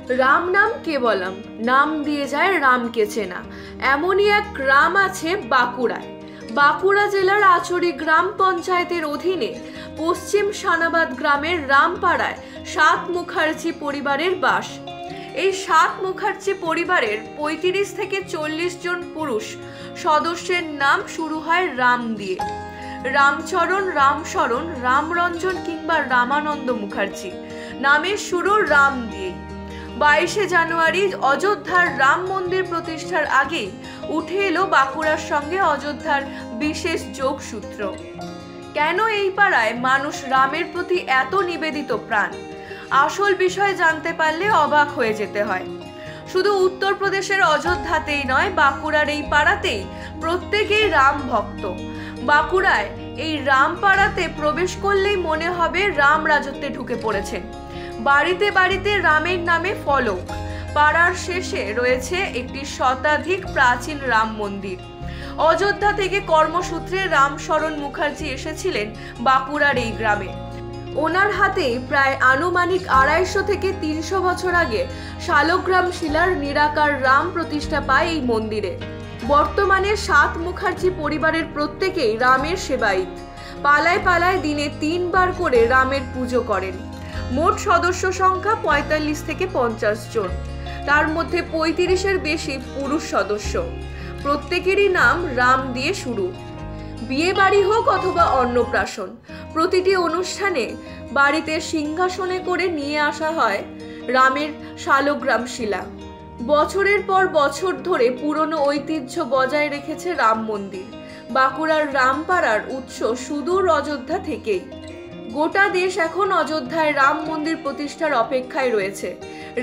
রাম নাম কেবলম, নাম দিয়ে যায় রামকে চেনা। এমনই এক গ্রাম আছে বাঁকুড়ায়। বাঁকুড়া জেলার আচরি গ্রাম পঞ্চায়েতের অধীনে পশ্চিম সানাবাদ গ্রামের রামপাড়ায় সাত মুখার্জি পরিবারের বাস। এই সাত মুখার্জি পরিবারের ৩৫ থেকে ৪০ জন পুরুষ সদস্যের নাম শুরু হয় রাম দিয়ে। রামচরণ, রামশরণ, রামরঞ্জন কিংবা রামানন্দ মুখার্জি নামের শুরু রাম দিয়েই। ২২শে জানুয়ারি অযোধ্যার রাম মন্দির প্রতিষ্ঠার আগেই উঠে এলো বাঁকুড়ার সঙ্গে অযোধ্যার বিশেষ যোগসূত্র। কেন এই পাড়ায় মানুষ রামের প্রতি এত নিবেদিত প্রাণ? আসল বিষয় জানতে পারলে অবাক হয়ে যেতে হয়। শুধু উত্তরপ্রদেশের অযোধ্যাতেই নয়, বাঁকুড়ার এই পাড়াতেই প্রত্যেকেই রাম ভক্ত। বাঁকুড়ায় এই রামপাড়াতে প্রবেশ করলেই মনে হবে রাম রাজত্বে ঢুকে পড়েছেন। বাড়িতে বাড়িতে রামের নামে ফলক। পাড়ার শেষে রয়েছে একটি শতাধিক প্রাচীন রাম মন্দির। অযোধ্যা থেকে কর্মসূত্রে রামশরণ মুখার্জি এসেছিলেন বাঁকুড়ার এই গ্রামে। ওনার হাতে প্রায় আনুমানিক ২৫০ থেকে ৩০০ বছর আগে শালগ্রাম শিলার নিরাকার রাম প্রতিষ্ঠা পায় এই মন্দিরে। বর্তমানে সাত মুখার্জি পরিবারের প্রত্যেকেই রামের সেবায়িত। পালায় পালায় দিনে ৩ বার করে রামের পুজো করেন। মোট সদস্য সংখ্যা ৪৫ থেকে ৫০ জন, তার মধ্যে ৩৫-এর বেশি পুরুষ সদস্য। প্রত্যেকেরই নাম রাম দিয়ে শুরু। বিয়ে বাড়ি হোক অথবা অন্নপ্রাশন, প্রতিটি অনুষ্ঠানে বাড়িতে সিংহাসনে করে নিয়ে আসা হয় রামের শালগ্রাম শিলা। বছরের পর বছর ধরে পুরনো ঐতিহ্য বজায় রেখেছে রাম মন্দির। বাঁকুড়ার রামপাড়ার উৎস সুদূর অযোধ্যা থেকেই। গোটা দেশ এখন অযোধ্যায় রাম মন্দির প্রতিষ্ঠার অপেক্ষায় রয়েছে।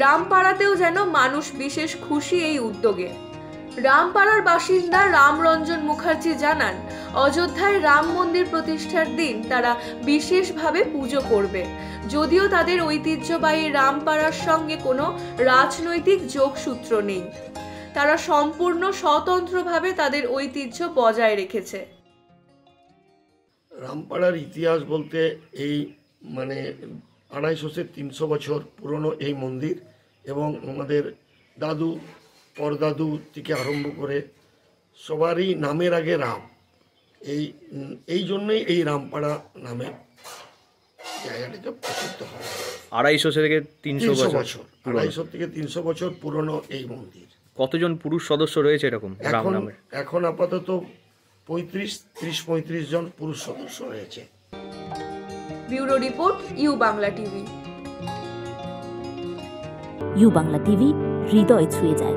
রামপাড়াতেও যেন মানুষ বিশেষ খুশি এই উদ্যোগে। রামপাড়ার বাসিন্দা রামরঞ্জন মুখার্জি জানান, অযোধ্যায় রাম মন্দির প্রতিষ্ঠার দিন তারা বিশেষভাবে পুজো করবে। যদিও তাদের ঐতিহ্যবাহী রামপাড়ার সঙ্গে কোনো রাজনৈতিক যোগসূত্র নেই, তারা সম্পূর্ণ স্বতন্ত্রভাবে তাদের ঐতিহ্য বজায় রেখেছে। রামপাড়ার ইতিহাস বলতে এই ২৫০ থেকে ৩০০ বছর পুরনো এই মন্দির, এবং আমাদের দাদু পরদাদু থেকে আরম্ভ করে সবারই নামের আগে রাম। এই জন্যই এই রামপাড়া নামে জায়গাটাকে প্রসিদ্ধ হয়। ২৫০ থেকে ৩০০ বছর ২৫০ থেকে ৩০০ বছর পুরনো এই মন্দির। কতজন পুরুষ সদস্য রয়েছে এরকম রাম নামের? এখন আপাতত ৩৫ জন পুরুষ সদস্য রয়েছে। Bureau report, U Bangla TV. U Bangla TV, হৃদয় ছুঁয়ে যায়।